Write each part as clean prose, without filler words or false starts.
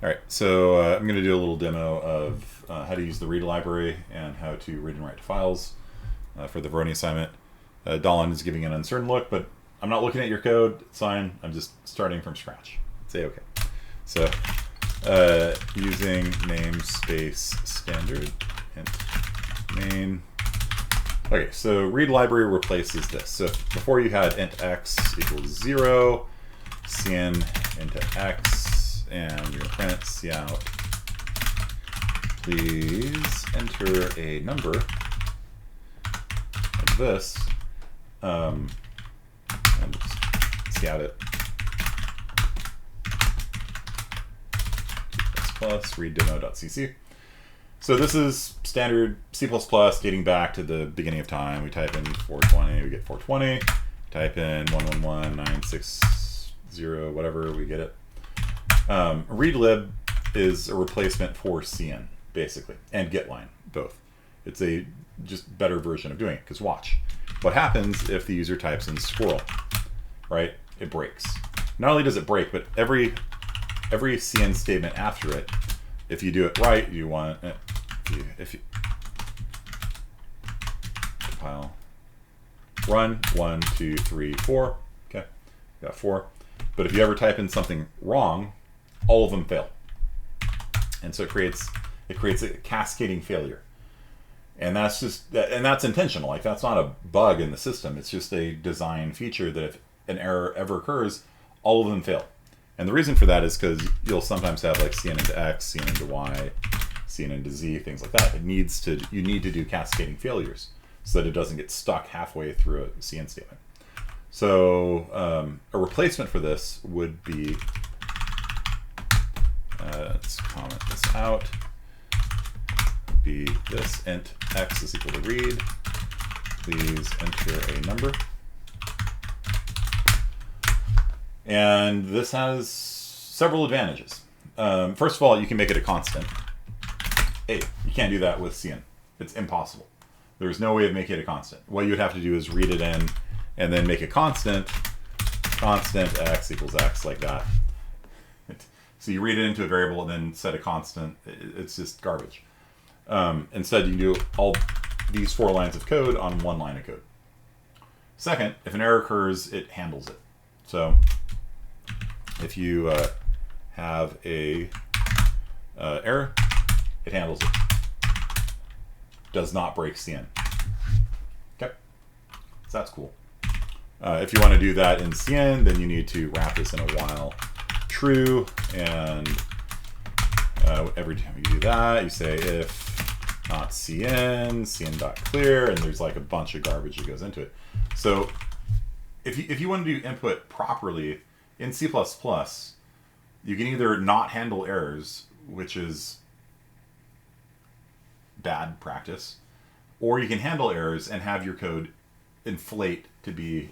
All right, so I'm going to do a little demo of how to use the read library and how to read and write to files for the Veroni assignment. Dahlin is giving an uncertain look, but I'm not looking at your code. It's fine. I'm just starting from scratch. Say okay. So using namespace standard int main. Okay, so read library replaces this. So before you had int x equals 0, cin into x, and you're going to print cout. Please enter a number like this, and just cout it. Plus readdemo.cc. So this is standard C++ dating back to the beginning of time. We type in 420, we get 420. Type in 111.960, whatever, we get it. Readlib is a replacement for cin, basically, and getline, both. It's a just better version of doing it, because watch. What happens if the user types in squirrel, right? It breaks. Not only does it break, but every cin statement after it, if you do it right, you want if you compile, run 1, 2, 3, 4. Okay, got 4. But if you ever type in something wrong, all of them fail, and so it creates a cascading failure, and that's intentional. Like, that's not a bug in the system. It's just a design feature that if an error ever occurs, all of them fail. And the reason for that is because you'll sometimes have like cin into x, cin into y, cin into z, things like that. You need to do cascading failures so that it doesn't get stuck halfway through a cin statement. So a replacement for this would be, let's comment this out, be this int x is equal to read. Please enter a number. And this has several advantages. First of all, you can make it a constant. Hey, you can't do that with cin. It's impossible. There's no way of making it a constant. What you would have to do is read it in and then make a constant x equals x, like that. So you read it into a variable and then set a constant. It's just garbage. Instead, you do all these 4 lines of code on 1 line of code. Second, if an error occurs, it handles it. So if you have a error, it handles it. Does not break cin. Okay, so that's cool. If you want to do that in cin, then you need to wrap this in a while true, and every time you do that, you say if not cin.clear, and there's like a bunch of garbage that goes into it. So if you want to do input properly in C++, you can either not handle errors, which is bad practice, or you can handle errors and have your code inflate to be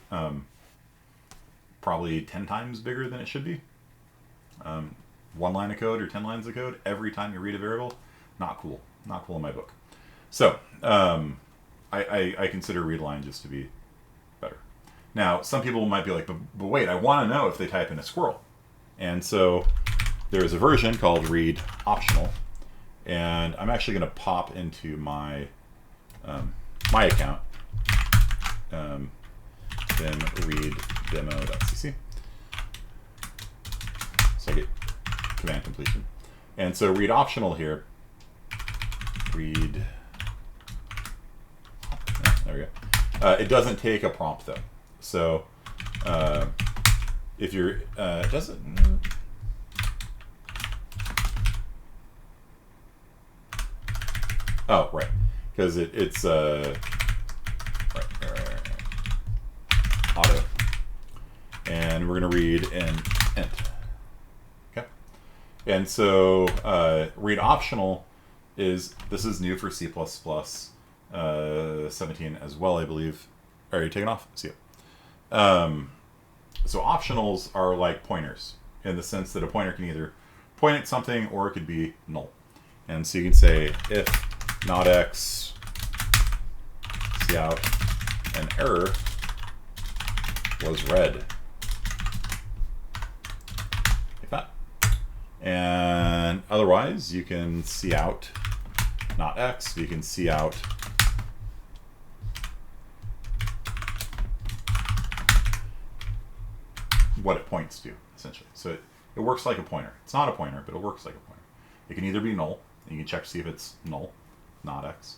probably 10 times bigger than it should be. 1 line of code or 10 lines of code every time you read a variable. Not cool. Not cool in my book. So I consider Readline just to be better. Now, some people might be like, but wait, I want to know if they type in a squirrel. And so there's a version called read optional, and I'm actually going to pop into my my account in readdemo.cc. So I get command completion. And so read optional here, read, there we go. It doesn't take a prompt though. So if you're, it doesn't, oh, right, because it's right, auto, and we're going to read in int. Okay, and so read optional this is new for C++ 17 as well, I believe. Are you taking off? See you. So optionals are like pointers in the sense that a pointer can either point at something or it could be null. And so you can say if not x, cout, an error was read. Like that. And Otherwise, you can see out not x, you can see out what it points to, essentially. So it works like a pointer. It's not a pointer, but it works like a pointer. It can either be null, and you can check to see if it's null, not x,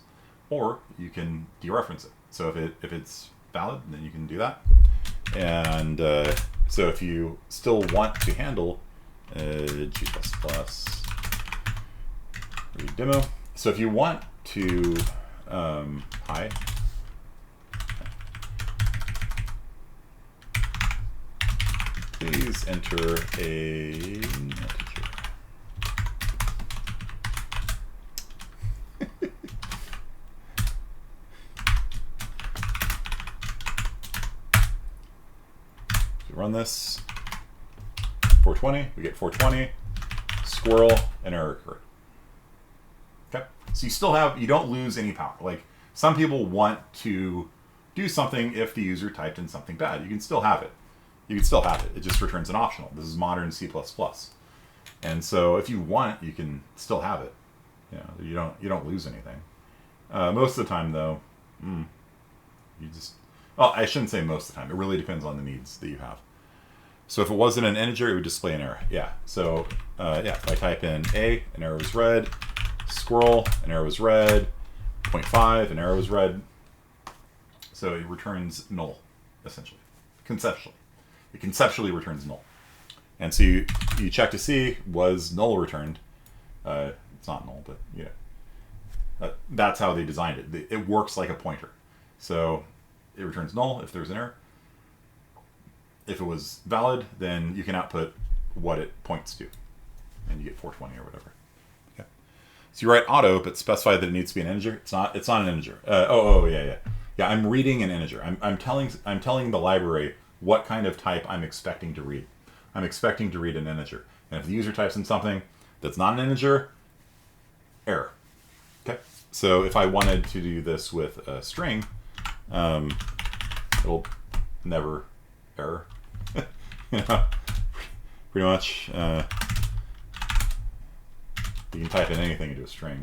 or you can dereference it. So if it's valid, then you can do that. And so if you still want to handle G++ read demo, so if you want to hi, please enter a integer. Run this, 420, we get 420, squirrel, and error occurred. Okay, so you still have, you don't lose any power. Like, some people want to do something if the user typed in something bad. You can still have it. You can still have it. It just returns an optional. This is modern C++. And so if you want, you can still have it. You know, you don't lose anything. Most of the time, though, you just, well, I shouldn't say most of the time. It really depends on the needs that you have. So if it wasn't an integer, it would display an error. Yeah. So yeah, if I type in A, an error was red. Squirrel, an error was red. 0.5, an error was red. So it returns null, essentially, conceptually. It conceptually returns null. And so you check to see, was null returned? It's not null, but you know, that's how they designed it. It works like a pointer. So it returns null if there's an error. If it was valid, then you can output what it points to, and you get 420 or whatever. Okay. So you write auto, but specify that it needs to be an integer. It's not an integer. Yeah. I'm reading an integer. I'm telling the library what kind of type I'm expecting to read. I'm expecting to read an integer, and if the user types in something that's not an integer, error. Okay. So if I wanted to do this with a string, it'll never error. You know, pretty much. You can type in anything into a string,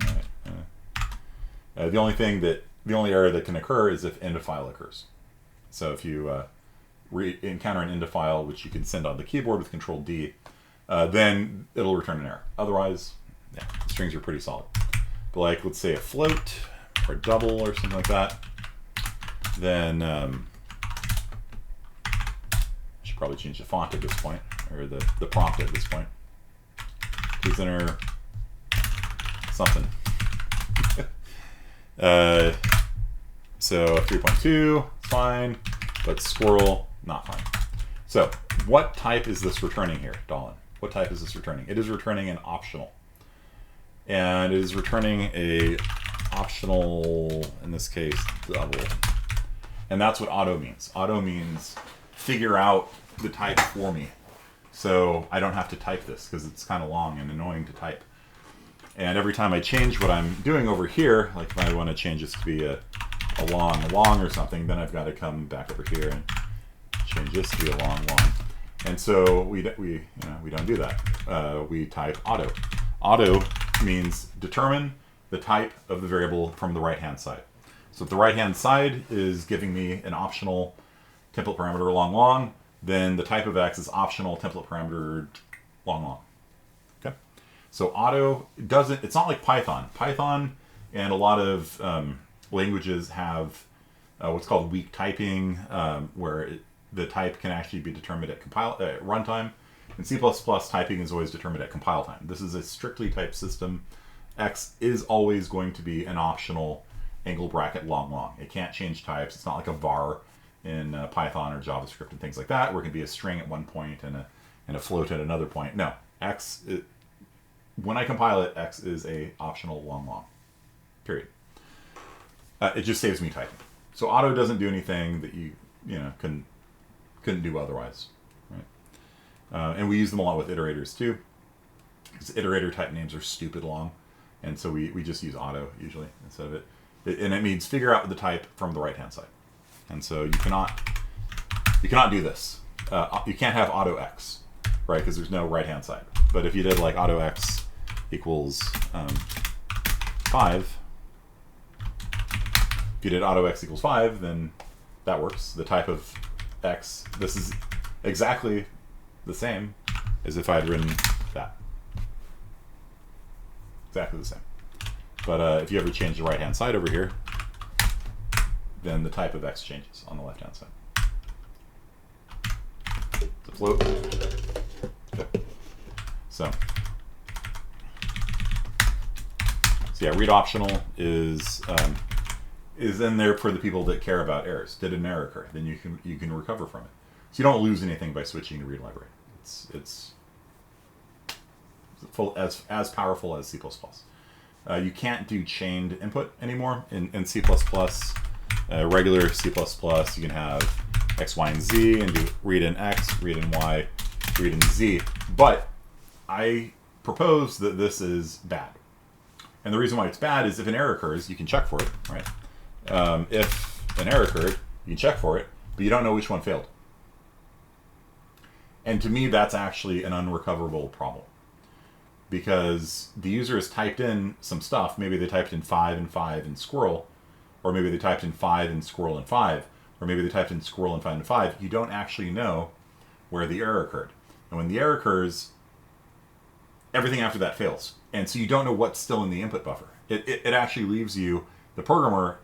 right? The only error that can occur is if end of file occurs. So if you encounter an end of file, which you can send on the keyboard with Control D, then it'll return an error. Otherwise, yeah, strings are pretty solid. But like, let's say a float or a double or something like that, then I should probably change the font at this point, or the prompt at this point. Please enter something. So 3.2, fine, but squirrel, not fine. So what type is this returning here, Dolan? What type is this returning? It is returning an optional. And it is returning a optional, in this case, double. And that's what auto means. Auto means figure out the type for me, so I don't have to type this, because it's kind of long and annoying to type. And every time I change what I'm doing over here, like if I want to change this to be a long or something, then I've got to come back over here and change this to be a long. And so we don't do that. We type auto. Auto means determine the type of the variable from the right-hand side. So if the right-hand side is giving me an optional template parameter long, then the type of X is optional template parameter long. Okay. So auto doesn't, it's not like Python. Python and a lot of languages have what's called weak typing, where the type can actually be determined at runtime. In C++, typing is always determined at compile time. This is a strictly typed system. X is always going to be an optional angle bracket long. It can't change types. It's not like a var in Python or JavaScript and things like that, where it can be a string at one point and a float at another point. No, X, when I compile it, X is a optional long. Period. It just saves me typing. So auto doesn't do anything that you couldn't do otherwise, right? And we use them a lot with iterators too, because iterator type names are stupid long, and so we just use auto usually instead of it. And it means figure out the type from the right hand side. And so you cannot do this. You can't have auto X, right? Because there's no right hand side. But if you did like auto X equals 5. If you did auto x equals 5, then that works. The type of x, this is exactly the same as if I had written that. Exactly the same. But if you ever change the right-hand side over here, then the type of x changes on the left-hand side. It's a float. Okay. So yeah, read optional is in there for the people that care about errors. Did an error occur? Then you can recover from it. So you don't lose anything by switching to read library. It's full as powerful as C++. You can't do chained input anymore in C++. Regular C++, you can have X, Y, and Z, and do read in X, read in Y, read in Z. But I propose that this is bad. And the reason why it's bad is if an error occurs, you can check for it, right? If an error occurred, you can check for it, but you don't know which one failed. And to me, that's actually an unrecoverable problem. Because the user has typed in some stuff. Maybe they typed in 5 and 5 and squirrel, or maybe they typed in 5 and squirrel and 5, or maybe they typed in squirrel and 5 and 5. You don't actually know where the error occurred. And when the error occurs, everything after that fails. And so you don't know what's still in the input buffer. It actually leaves you, the programmer,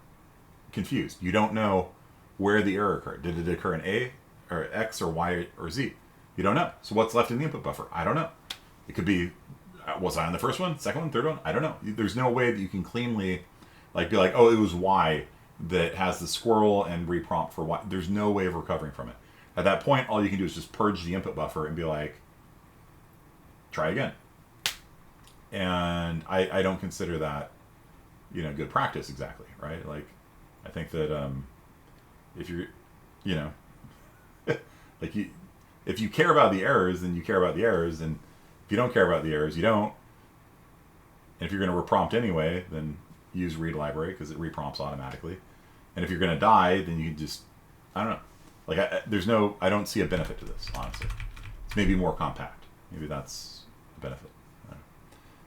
confused. You don't know where the error occurred. Did it occur in A, or X, or Y, or Z? You don't know. So what's left in the input buffer? I don't know. It could be, was I on the first one, second one, third one? I don't know. There's no way that you can cleanly be like, oh, it was Y that has the squirrel and reprompt for Y. There's no way of recovering from it. At that point, all you can do is just purge the input buffer and be like, try again. And I don't consider that, good practice exactly, right? Like, I think that if you're, if you care about the errors, then you care about the errors, and if you don't care about the errors, you don't. And if you're going to reprompt anyway, then use read library because it reprompts automatically. And if you're going to die, then you can just, I don't know. Like, I don't see a benefit to this, honestly. It's maybe more compact. Maybe that's a benefit.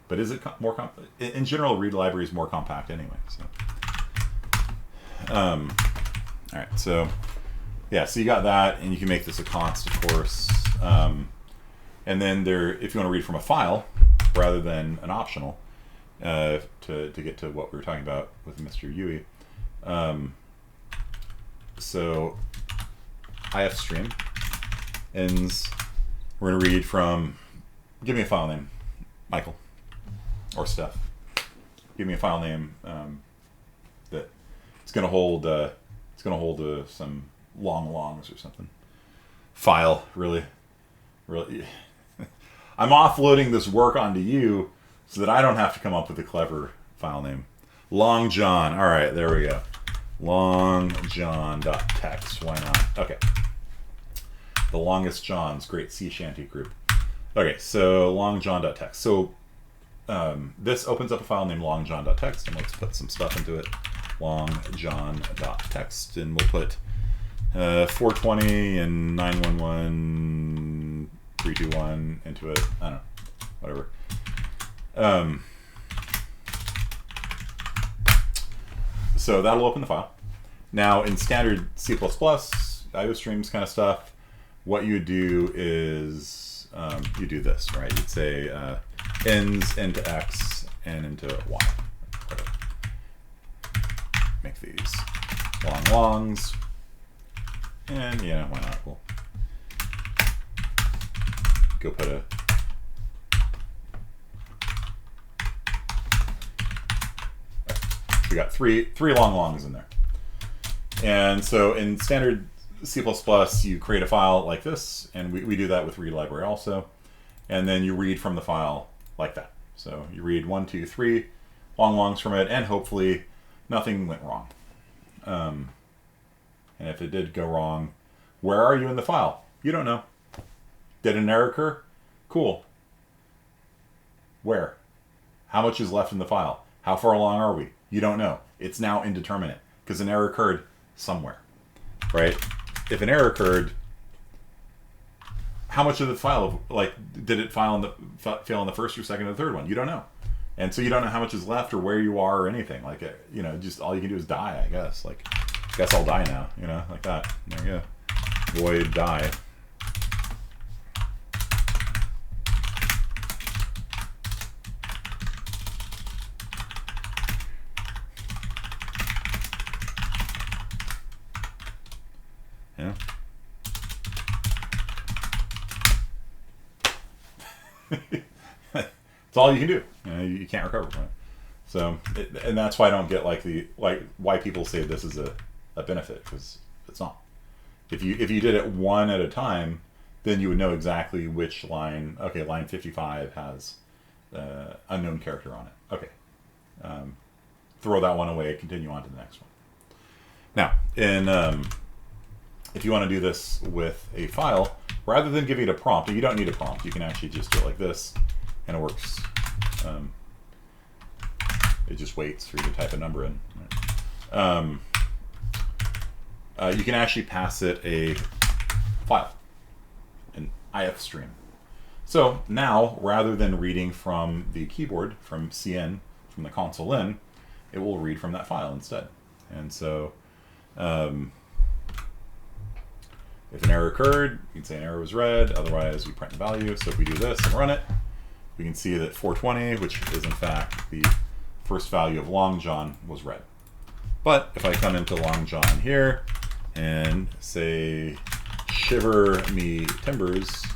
But is it more compact? In general, read library is more compact anyway. So, all right. So, yeah. So you got that, and you can make this a const, of course. And then if you want to read from a file rather than an optional, to get to what we were talking about with Mr. Yui. So ifstream ends. We're going to read from. Give me a file name, Michael. Or Steph. Give me a file name that it's going to hold. Some long longs or something. File, really. I'm offloading this work onto you so that I don't have to come up with a clever file name. Long John. All right, there we go. Longjohn.txt. Why not? Okay. The longest Johns. Great sea shanty group. Okay, so longjohn.txt. So this opens up a file named longjohn.txt, and let's put some stuff into it. Longjohn.txt, and we'll put 420 and 911 321 into it. I don't know, whatever. So that'll open the file. Now in standard C++, IOStreams kind of stuff, what you do is you do this, right? You'd say ends into X and into Y. Whatever. Make these long longs. And yeah, why not? We'll go put a we got three long longs in there. And so in standard C++, you create a file like this, and we do that with read library also. And then you read from the file like that. So you read 1, 2, 3 long longs from it, and hopefully nothing went wrong. And if it did go wrong, where are you in the file? You don't know. Did an error occur? Cool. Where? How much is left in the file? How far along are we? You don't know. It's now indeterminate because an error occurred somewhere, right? If an error occurred, how much of the file, like, did it fail in the first or second or third one? You don't know. And so you don't know how much is left or where you are or anything. Like, you know, just all you can do is die, I guess. Like, I guess I'll die now, you know, like that. There you go. Void die. Yeah. It's all you can do. You know, you can't recover from it. So, and that's why I don't get like why people say this is a benefit, because it's not. If you did it one at a time, then you would know exactly which line. Okay, line 55 has unknown character on it. Okay, throw that one away. Continue on to the next one. Now, if you want to do this with a file, rather than giving it a prompt, and you don't need a prompt, you can actually just do it like this, and it works. It just waits for you to type a number in. You can actually pass it a file, an IF stream. So now, rather than reading from the keyboard, from CN, from the console in, it will read from that file instead. And so, if an error occurred, you can say an error was read, otherwise we print the value. So if we do this and run it, we can see that 420, which is in fact the first value of Long John, was read. But if I come into Long John here and say shiver me timbers,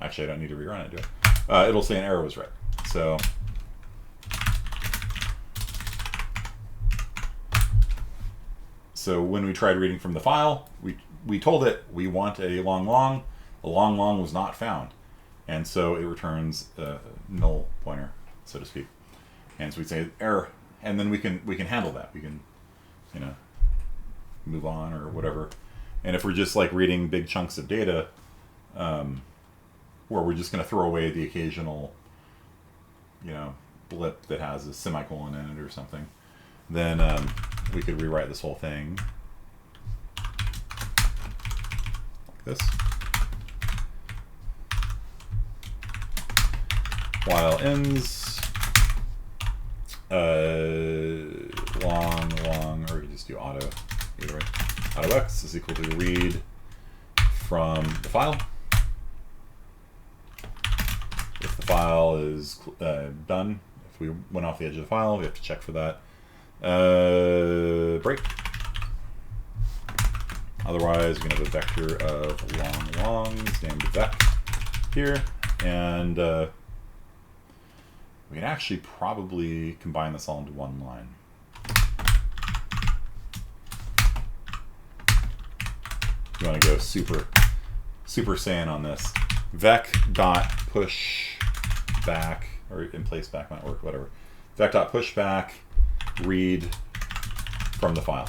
actually I don't need to rerun it, do I? It'll say an error was read. So when we tried reading from the file, we told it we want a long long. A long long was not found, and so it returns a null pointer, so to speak. And so we say error, and then we can handle that. We can, you know, move on or whatever. And if we're just like reading big chunks of data, where we're just going to throw away the occasional, you know, blip that has a semicolon in it or something, then we could rewrite this whole thing like this. While ends long, or you can just do auto, either way. Auto x is equal to read from the file. If the file is done, if we went off the edge of the file, we have to check for that. Break. Otherwise, we're going to have a vector of long longs named vec here, and we can actually probably combine this all into one line. You want to go super Saiyan on this. Vec dot push back, or in place back might work, whatever. Vec dot push back, read from the file.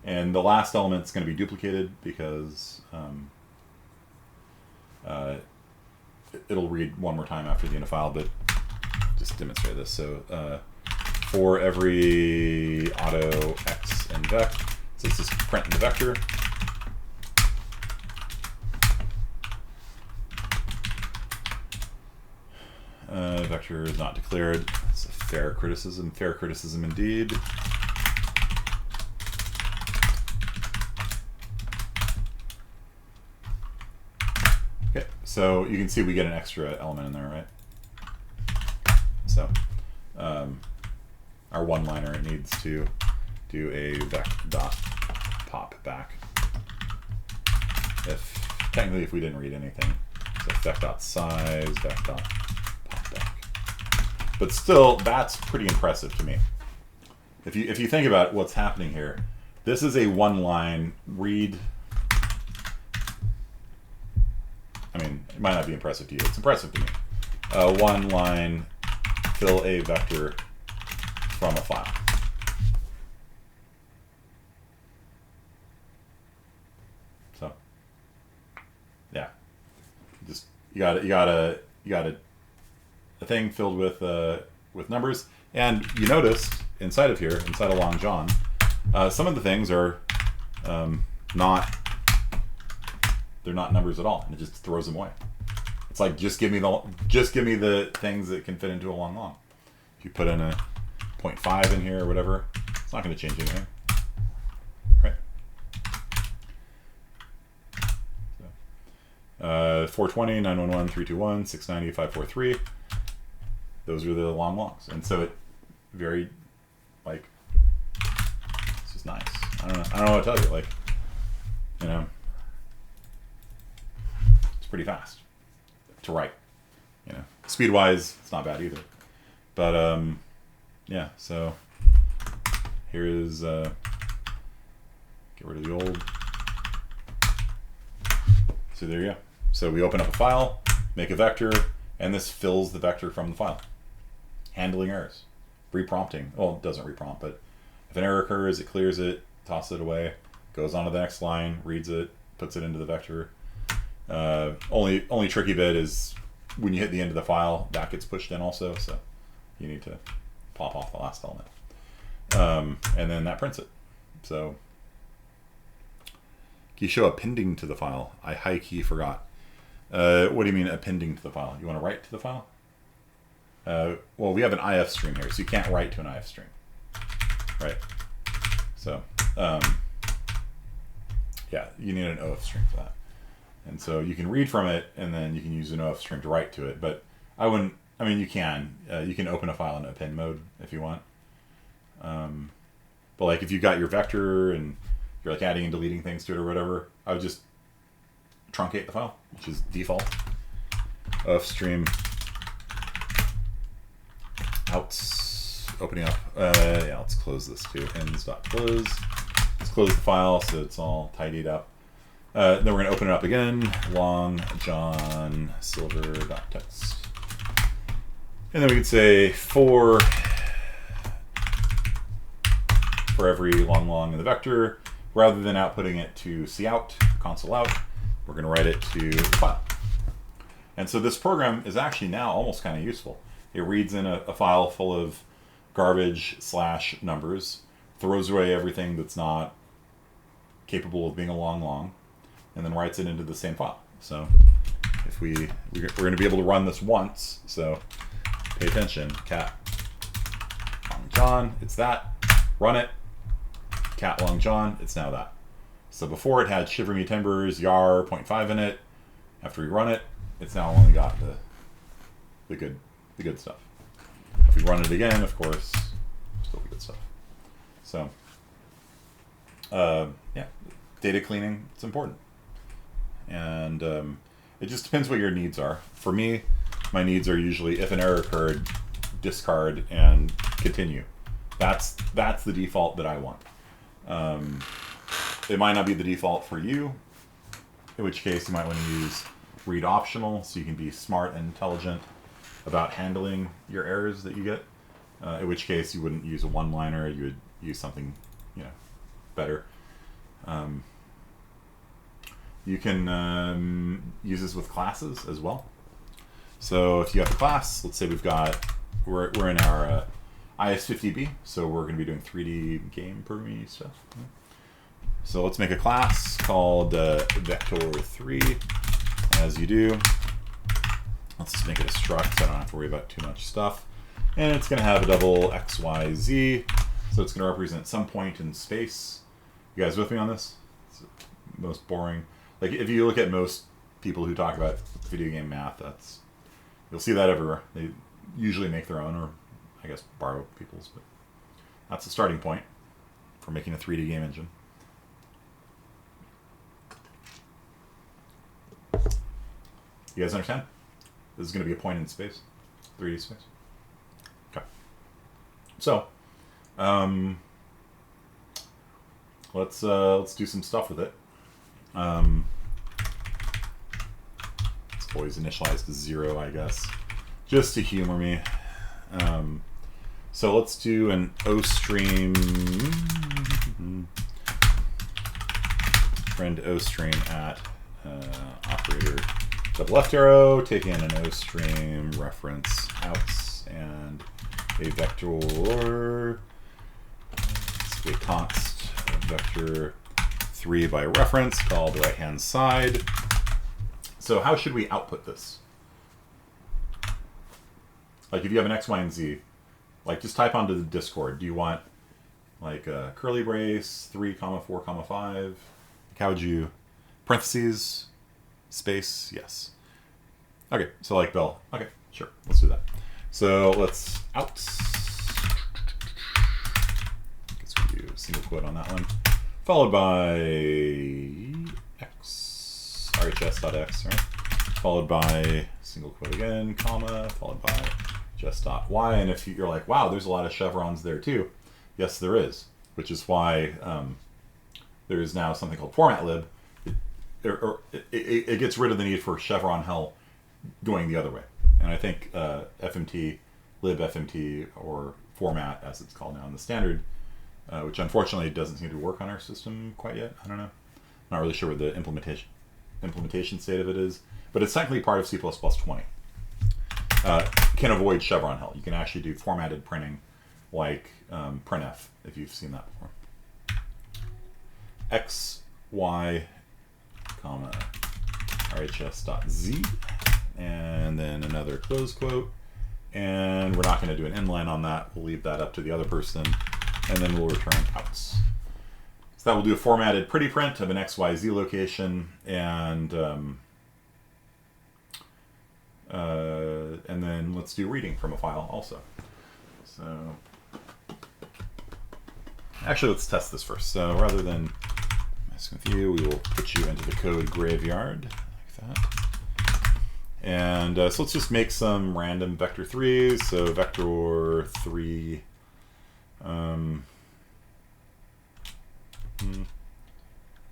And the last element is going to be duplicated because it'll read one more time after the end of file, but just demonstrate this. So for every auto x and vec, so let's just print the vector. Vector is not declared. It's a fair criticism indeed. Okay, so you can see we get an extra element in there, right? So our one-liner needs to do a vec dot pop back. Technically, if we didn't read anything, so vec dot size, vec dot pop back. But still, that's pretty impressive to me. If you think about what's happening here, this is a one-line read. I mean, it might not be impressive to you. It's impressive to me. One line, fill a vector from a file. So, yeah, just you got a thing filled with numbers, and you noticed inside of here, inside of Long John, Some of the things are not, they're not numbers at all, and it just throws them away. It's like, just give me the things that can fit into a long long. If you put in a 0.5 in here or whatever, it's not going to change anything, right? So, 420, 911, 321, 690, 543. Those are the long longs, and so it very, like, it's just nice. I don't know what to tell you. Like, you know, it's pretty fast to write. You know, speed wise, it's not bad either. But yeah. So here is get rid of the old. So there you go. So we open up a file, make a vector, and this fills the vector from the file. Handling errors, reprompting. Well, it doesn't reprompt, but if an error occurs, it clears it, tosses it away, goes on to the next line, reads it, puts it into the vector. Only tricky bit is when you hit the end of the file, that gets pushed in also, so you need to pop off the last element. And then that prints it. So can you show appending to the file? I high key forgot. What do you mean appending to the file? You want to write to the file? Well, we have an IF stream here, so you can't write to an IF stream, right? So, yeah, you need an OF stream for that. And so you can read from it, and then you can use an OF stream to write to it. But I wouldn't, I mean, you can open a file in append mode if you want. But like if you got your vector and you're like adding and deleting things to it or whatever, I would just truncate the file, which is default. OF stream outs opening up. Yeah, let's close this too. Ends.close. Let's close the file so it's all tidied up. Then we're going to open it up again. Long John Silver.txt. And then we could say for every long in the vector, rather than outputting it to cout, console out, we're going to write it to the file. And so this program is actually now almost kind of useful. It reads in a file full of garbage / numbers, throws away everything that's not capable of being a long, and then writes it into the same file. So if we're going to be able to run this once, so pay attention. Cat long John, it's that. Run it. Cat long John, it's now that. So before it had shiver me timbers, yar 0.5 in it. After we run it, it's now only got the good stuff. If we run it again, of course, still the good stuff. So yeah, data cleaning, it's important. And it just depends what your needs are. For me, my needs are usually if an error occurred, discard and continue. That's the default that I want. It might not be the default for you, in which case you might want to use read optional so you can be smart and intelligent about handling your errors that you get. In which case you wouldn't use a one-liner, you would use something, better. You can use this with classes as well. So if you have a class, let's say we're in our IS50B, so we're going to be doing 3D game programming stuff. So let's make a class called vector3. As you do, let's just make it a struct so I don't have to worry about too much stuff. And it's going to have a double x, y, z. So it's going to represent some point in space. You guys with me on this? It's the most boring. Like if you look at most people who talk about video game math, you'll see that everywhere. They usually make their own, or I guess borrow people's, but that's the starting point for making a 3D game engine. You guys understand? This is going to be a point in space, 3D space. Okay. So, let's do some stuff with it. It's always initialized to 0, I guess, just to humor me. So let's do an OStream. Friend OStream at operator. Double left arrow, take in an OStream reference outs and a vector. Let's a const vector 3 by reference called the right-hand side. So how should we output this? Like if you have an X, Y, and Z, like just type onto the Discord. Do you want like a curly brace, 3, 4, 5? Like how would you, parentheses, space, yes. Okay, so like Bell. Okay, sure, let's do that. So let's out. Guess we do single quote on that one. Followed by x, rhs.x, right? Followed by single quote again, comma, followed by just.y. And if you're like, wow, there's a lot of chevrons there too. Yes, there is, which is why there is now something called formatlib. It gets rid of the need for chevron hell going the other way. And I think FMT, libfmt, or format as it's called now in the standard, which unfortunately doesn't seem to work on our system quite yet. I don't know. I'm not really sure what the implementation state of it is, but it's technically part of C++ 20. Can avoid chevron hell. You can actually do formatted printing like printf, if you've seen that before. X, Y, comma, rhs.z, and then another close quote. And we're not going to do an inline on that. We'll leave that up to the other person, and then we'll return outs. So that will do a formatted pretty print of an XYZ location, and then let's do reading from a file also. So actually, let's test this first. So rather than messing with you, we will put you into the code graveyard like that. And so let's just make some random vector 3s. So vector 3. Do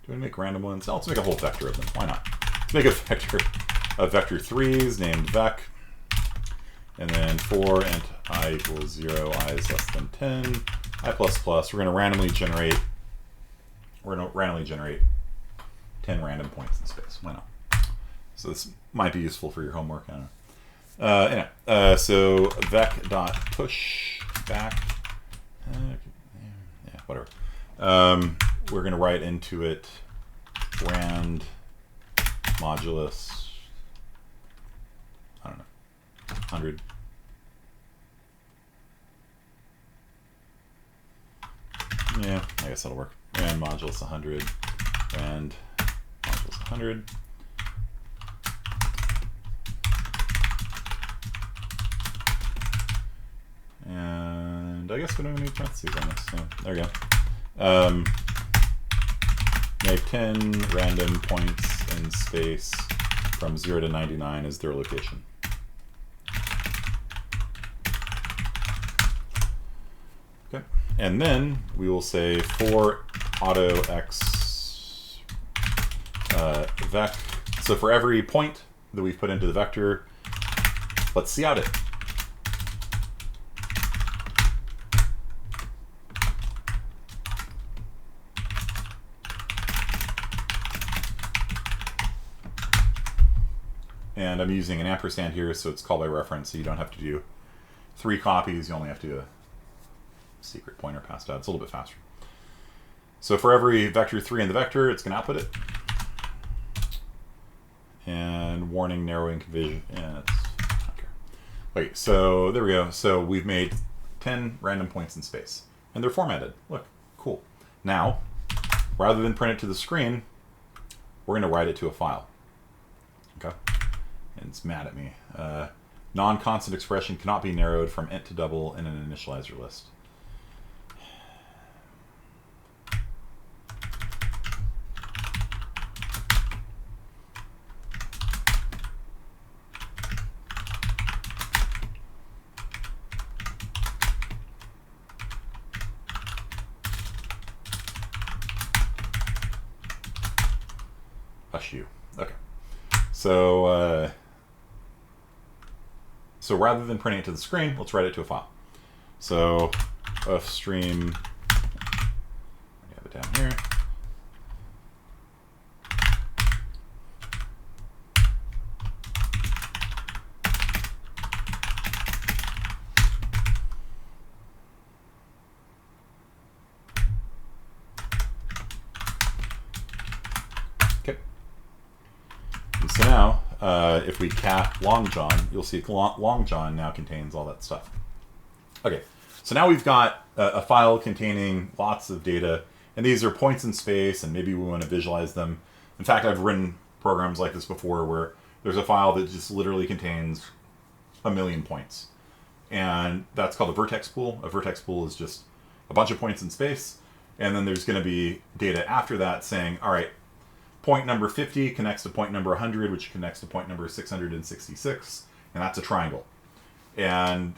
we make random ones? No, let's make a whole vector of them. Why not? Let's make a vector of vector 3s named vec. And then for int I equals 0, I is less than 10, I plus plus. We're going to randomly generate. 10 random points in space. Why not? So this might be useful for your homework. I don't know. Anyway, so vec.push back. Yeah, whatever. We're going to write into it rand modulus, I don't know, 100. Yeah, I guess that'll work. Rand modulus 100. Rand modulus 100. And I guess we don't need parentheses on this. So there we go. Make 10 random points in space from 0 to 99 as their location. Okay. And then we will say for auto x vec. So for every point that we've put into the vector, let's see out it. And I'm using an ampersand here, so it's called by reference, so you don't have to do 3 copies, you only have to do a secret pointer passed out. It's a little bit faster. So for every vector 3 in the vector, it's going to output it. And warning, narrowing confusion. Yeah, it's, I don't care. Wait, so there we go. So we've made 10 random points in space. And they're formatted. Look, cool. Now, rather than print it to the screen, we're going to write it to a file. Okay? And it's mad at me. Non-constant expression cannot be narrowed from int to double in an initializer list. Hush you. Okay. So rather than printing it to the screen, let's write it to a file. So fstream, I have it down here. now, if we cat longjohn, you'll see longjohn now contains all that stuff. Okay, so now we've got a file containing lots of data, and these are points in space, and maybe we want to visualize them. In fact, I've written programs like this before where there's a file that just literally contains 1,000,000 points. And that's called a vertex pool. A vertex pool is just a bunch of points in space, and then there's going to be data after that saying, all right, point number 50 connects to point number 100, which connects to point number 666, and that's a triangle. And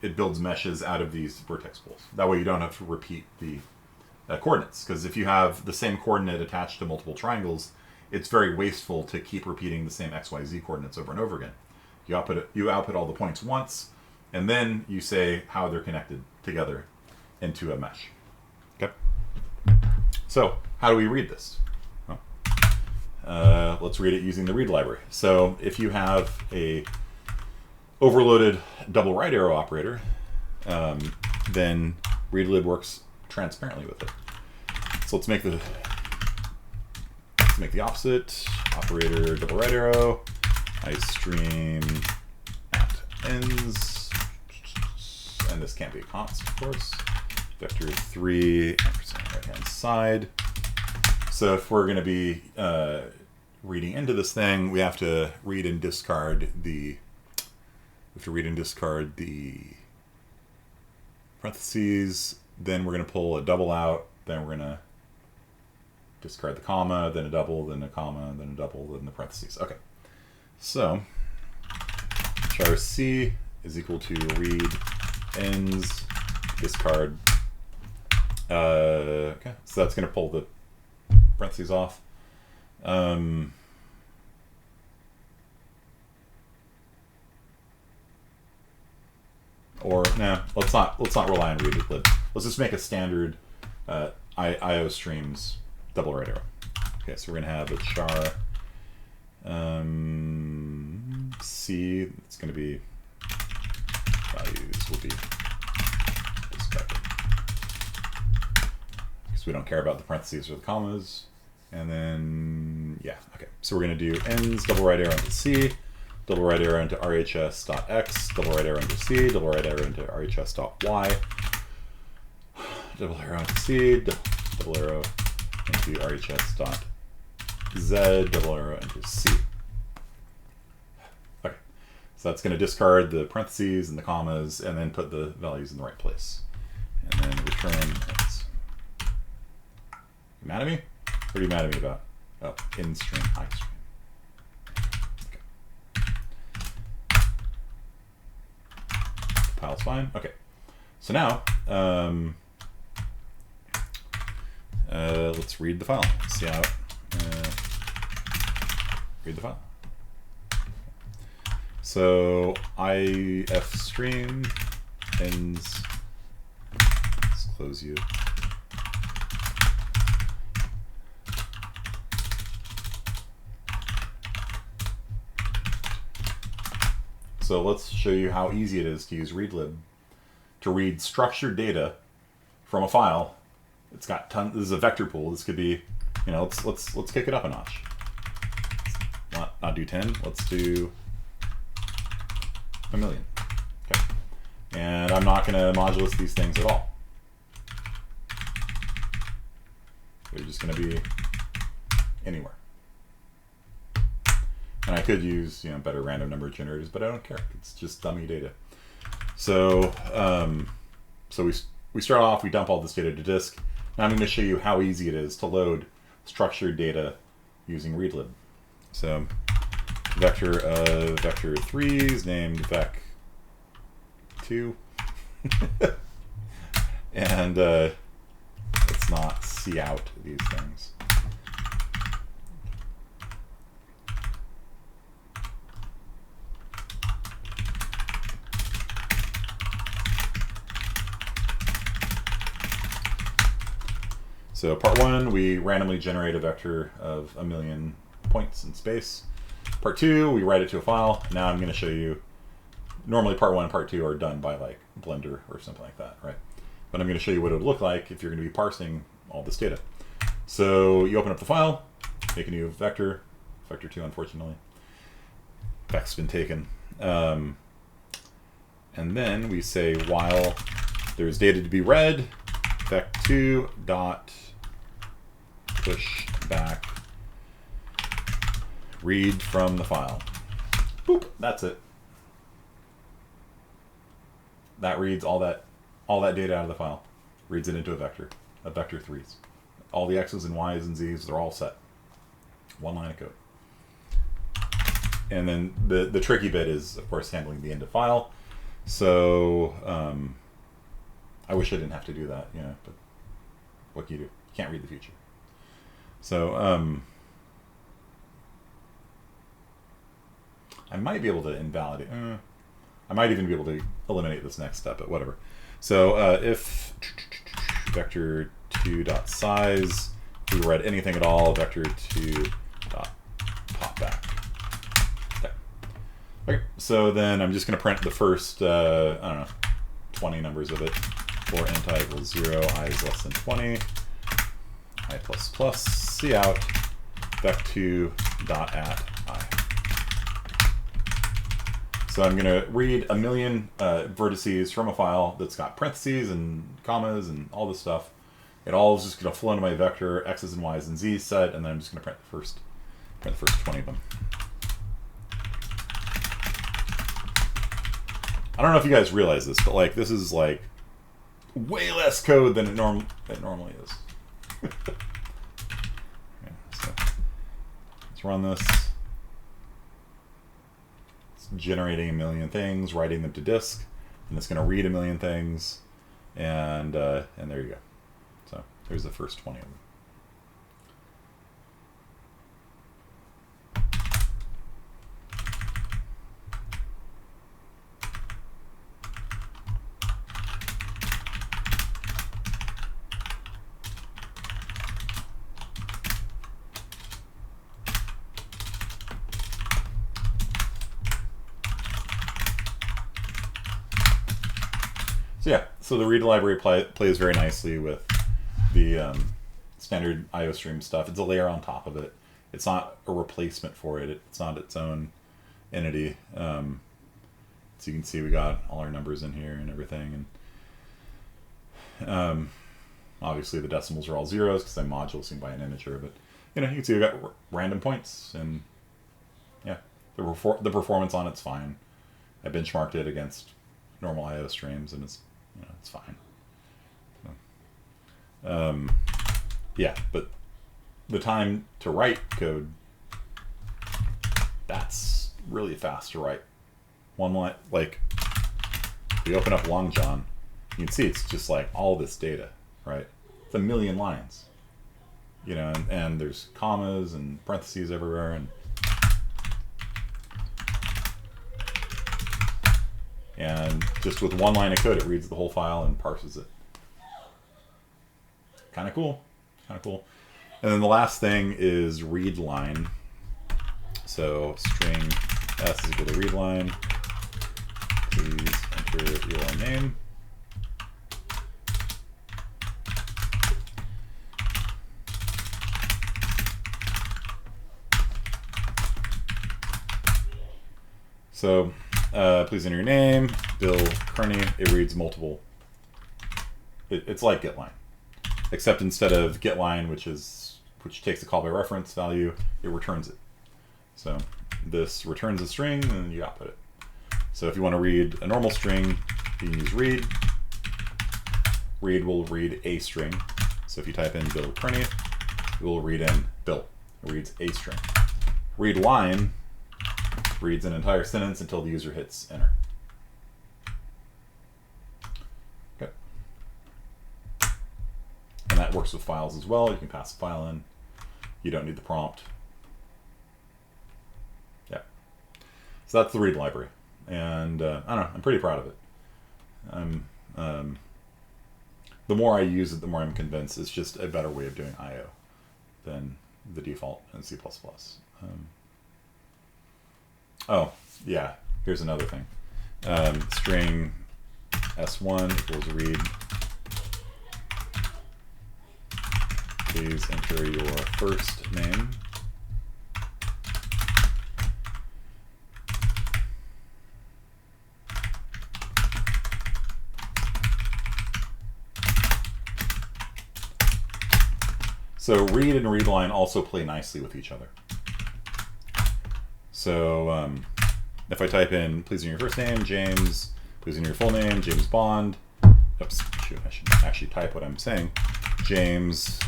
it builds meshes out of these vertex pools. That way you don't have to repeat the coordinates, because if you have the same coordinate attached to multiple triangles, it's very wasteful to keep repeating the same XYZ coordinates over and over again. You output all the points once, and then you say how they're connected together into a mesh. Okay. So how do we read this? Let's read it using the read library. So if you have a overloaded double right arrow operator, then Readlib works transparently with it. So let's make the opposite. Operator double right arrow. I stream at ends, and this can't be a const, of course. Vector 3 ampersand right hand side. So if we're going to be reading into this thing, we have to read and discard the parentheses. Then we're going to pull a double out. Then we're going to discard the comma, then a double, then a comma, then a double, then the parentheses. Okay. So char C is equal to read ends discard. Okay. So that's going to pull the parentheses off. Or nah, let's not rely on readlib. Let's just make a standard IO streams double right arrow. Okay, so we're gonna have a char C. It's gonna be values will be discarded because we don't care about the parentheses or the commas. And then yeah, okay. So we're gonna do ends double right arrow into C. Double right arrow into RHS.x, double right arrow into C, double right arrow into RHS.y, double arrow into C, double arrow into RHS.z, double arrow into C. Okay, so that's going to discard the parentheses and the commas and then put the values in the right place. And then return ends. You mad at me? What are you mad at me about? Oh, in stream, I stream. Pile's fine. Okay. So now, let's read the file. See how read the file. So if stream ends. Let's close you. So let's show you how easy it is to use Readlib to read structured data from a file. It's got tons. This is a vector pool. This could be, you know, let's kick it up a notch. Not do 10. Let's do 1,000,000. Okay, and I'm not going to modulus these things at all. They're just going to be anywhere. And I could use, you know, better random number generators, but I don't care. It's just dummy data. So, we start off. We dump all this data to disk. Now I'm going to show you how easy it is to load structured data using Readlib. So, vector of vector 3 is named vec2, and let's not see out these things. So part 1, we randomly generate a vector of 1,000,000 points in space. Part 2, we write it to a file. Now I'm going to show you, normally part 1 and part 2 are done by like Blender or something like that, right? But I'm going to show you what it would look like if you're going to be parsing all this data. So you open up the file, make a new vector, vector 2 unfortunately. Vec's been taken. And then we say while there's data to be read, vec2 dot push back read from the file. Boop, that's it. That reads all that data out of the file, reads it into a vector 3s. All the x's and y's and z's, they're all set. One line of code. And then the tricky bit is, of course, handling the end of file. So I wish I didn't have to do that, you know, but what can you do? You can't read the future. So I might be able to invalidate. I might even be able to eliminate this next step, but whatever. So if vector2.size, we read anything at all, vector2.popback. Okay, so then I'm just going to print the first, I don't know, 20 numbers of it. For int I equals 0, I is less than 20, I plus plus, cout, vec2.at I. So I'm going to read 1,000,000 vertices from a file that's got parentheses and commas and all this stuff. It all is just going to flow into my vector, x's and y's and z's set, and then I'm just going to print the first 20 of them. I don't know if you guys realize this, but like this is like way less code than it normally is. Okay, so let's run this. It's generating 1,000,000 things, writing them to disk, and it's going to read 1,000,000 things, and there you go. So there's the first 20 of them. So yeah, so the read library plays very nicely with the standard IO stream stuff. It's a layer on top of it. It's not a replacement for it. It's not its own entity. So you can see we got all our numbers in here and everything. And obviously the decimals are all zeros because I'm modulusing by an integer. But you know, you can see we got random points, and yeah, the performance on it's fine. I benchmarked it against normal IO streams, and it's, you know, it's fine. So, yeah, but the time to write code, that's really fast to write. One line, like, if you open up Longtxt, you can see it's just like all this data, right? It's 1,000,000 lines, you know, and there's commas and parentheses everywhere, and just with one line of code, it reads the whole file and parses it. Kind of cool. Kind of cool. And then the last thing is readline. So string s is equal to readline. Please enter your name. So please enter your name, Bill Kearney. It reads multiple. It's like getLine, except instead of getLine, which takes a call by reference value, it returns it. So this returns a string, and then you output it. So if you want to read a normal string, you can use read. Read will read a string. So if you type in Bill Kearney, it will read in Bill. It reads a string. Readline reads an entire sentence until the user hits enter. Okay. And that works with files as well. You can pass the file in. You don't need the prompt. Yeah. So that's the read library. And I don't know, I'm pretty proud of it. The more I use it, the more I'm convinced it's just a better way of doing I/O than the default in C++. Oh, yeah, here's another thing. String s1 equals read. Please enter your first name. So read and readline also play nicely with each other. So if I type in, please enter your first name, James, please enter your full name, James Bond. Oops, shoot, I should actually type what I'm saying. James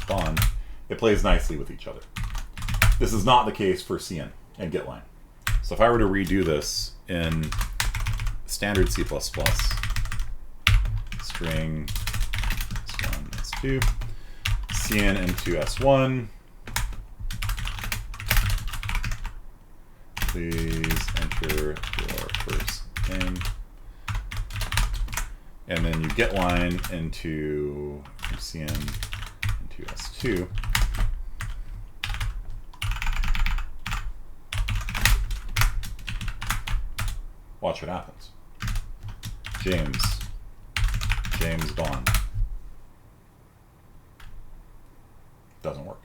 Bond. It plays nicely with each other. This is not the case for CN and getLine. So if I were to redo this in standard C++, string S1, S2, CN into S1, please enter your first name, and then you getLine into CN into S2. Watch what happens. James Bond. Doesn't work.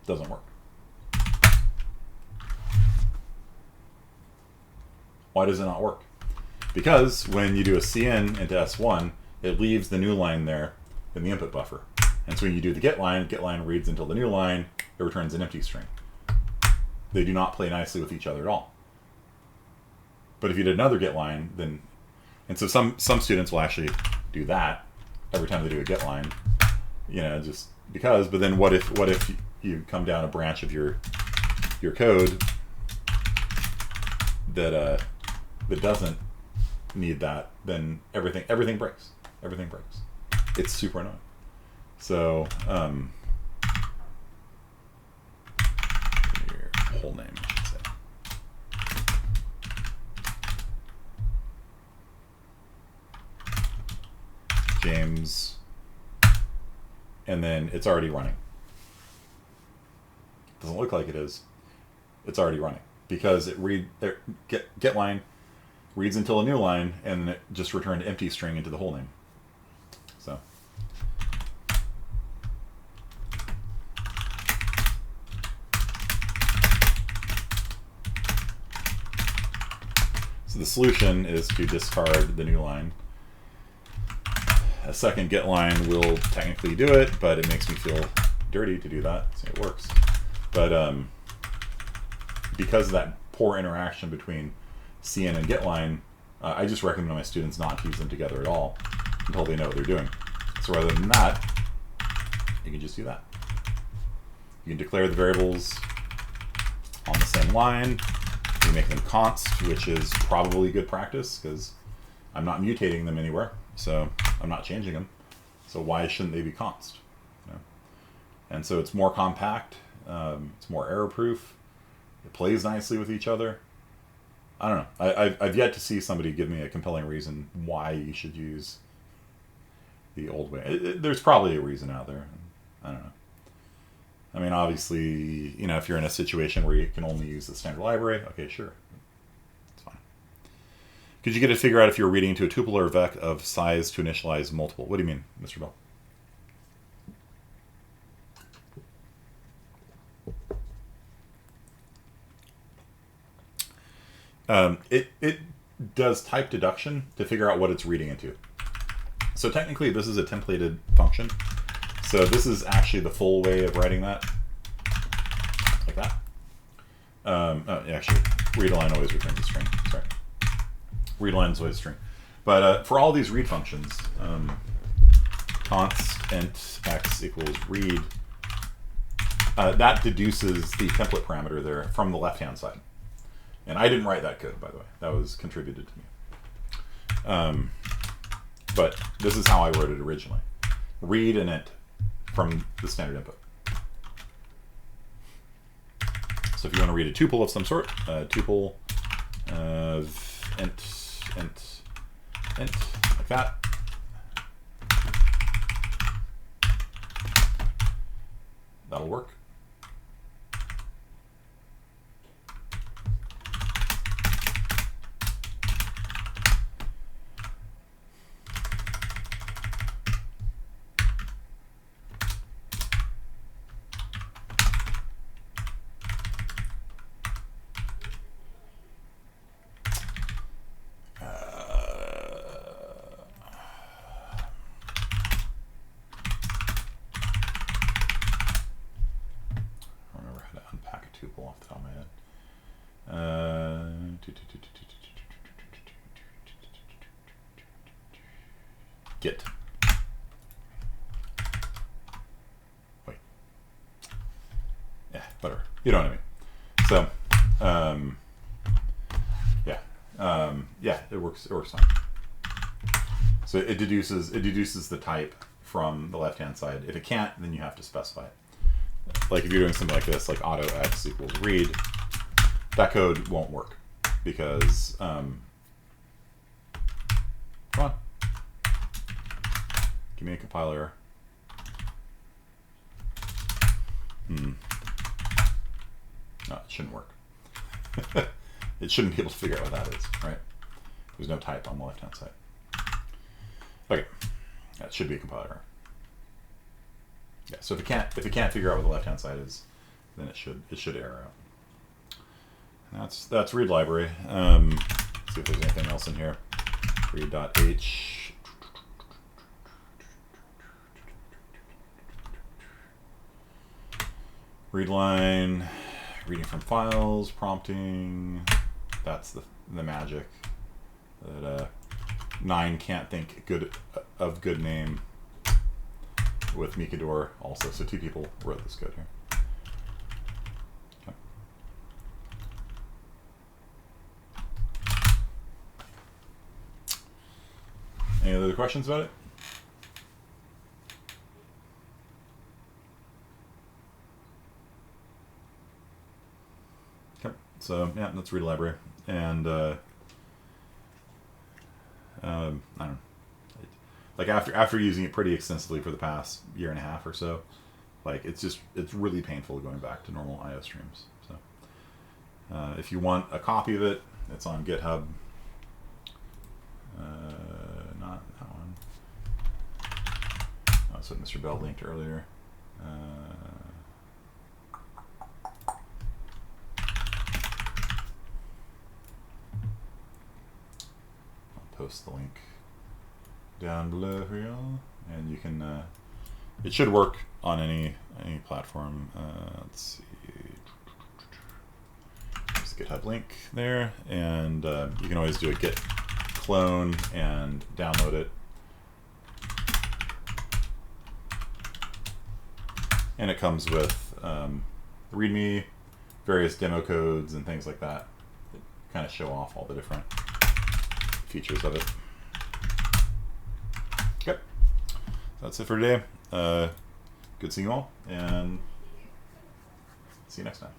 Doesn't work. Why does it not work? Because when you do a CN into S1, it leaves the new line there in the input buffer. And so when you do the getLine reads until the new line, it returns an empty string. They do not play nicely with each other at all. But if you did another getLine, then, and so some students will actually do that every time they do a getLine, you know, just because. But then what if you come down a branch of your code that that doesn't need that, then everything breaks. Everything breaks. It's super annoying. So your whole name, I should say. James, and then it's already running. Doesn't look like it is. It's already running because it getLine reads until a new line, and then it just returned an empty string into the whole name. So the solution is to discard the new line. A second getLine will technically do it, but it makes me feel dirty to do that. So it works. But because of that poor interaction between CN and getLine, I just recommend my students not to use them together at all until they know what they're doing. So rather than that, you can just do that. You can declare the variables on the same line. You make them const, which is probably good practice because I'm not mutating them anywhere, so I'm not changing them. So why shouldn't they be const? You know? And so it's more compact. It's more error-proof. It plays nicely with each other. I don't know. I've yet to see somebody give me a compelling reason why you should use the old way. There's probably a reason out there. I don't know. I mean, obviously, you know, if you're in a situation where you can only use the standard library, okay, sure. It's fine. Could you get to figure out if you're reading into a tuple or a vec of size to initialize multiple? What do you mean, Mr. Bell? It does type deduction to figure out what it's reading into. So technically this is a templated function. So this is actually the full way of writing that. Like that. Actually, Readline always returns a string. Sorry. Readline is always a string. But for all these read functions, const int x equals read, that deduces the template parameter there from the left-hand side. And I didn't write that code, by the way. That was contributed to me. But this is how I wrote it originally. Read an int from the standard input. So if you want to read a tuple of some sort, tuple of int, like that. That'll work. Git. Wait. Yeah, whatever. You know what I mean. So, yeah, it works. It works fine. So it deduces the type from the left-hand side. If it can't, then you have to specify it. Like if you're doing something like this, like auto x equals read, that code won't work because come on, give me a compiler. No, it shouldn't work. It shouldn't be able to figure out what that is, right? There's no type on the left-hand side. Okay, that should be a compiler error. Yeah, so if it can't figure out what the left-hand side is, then it should error out. And that's read library. See if there's anything else in here. Read.h. Readline, reading from files, prompting. That's the magic that 9 can't think of good name with Mikador also. So 2 people wrote this code here. Okay. Any other questions about it? Okay. So yeah, that's read library. And I don't know. Like after using it pretty extensively for the past year and a half or so, like it's really painful going back to normal IO streams. So if you want a copy of it, it's on GitHub. Not that one. That's what Mr. Bell linked earlier. I'll post the link down below for y'all, and you can it should work on any platform. Let's see, there's a GitHub link there, and you can always do a git clone and download it, and it comes with readme, various demo codes and things like that that kind of show off all the different features of it. Okay, that's it for today. Good seeing you all, and see you next time.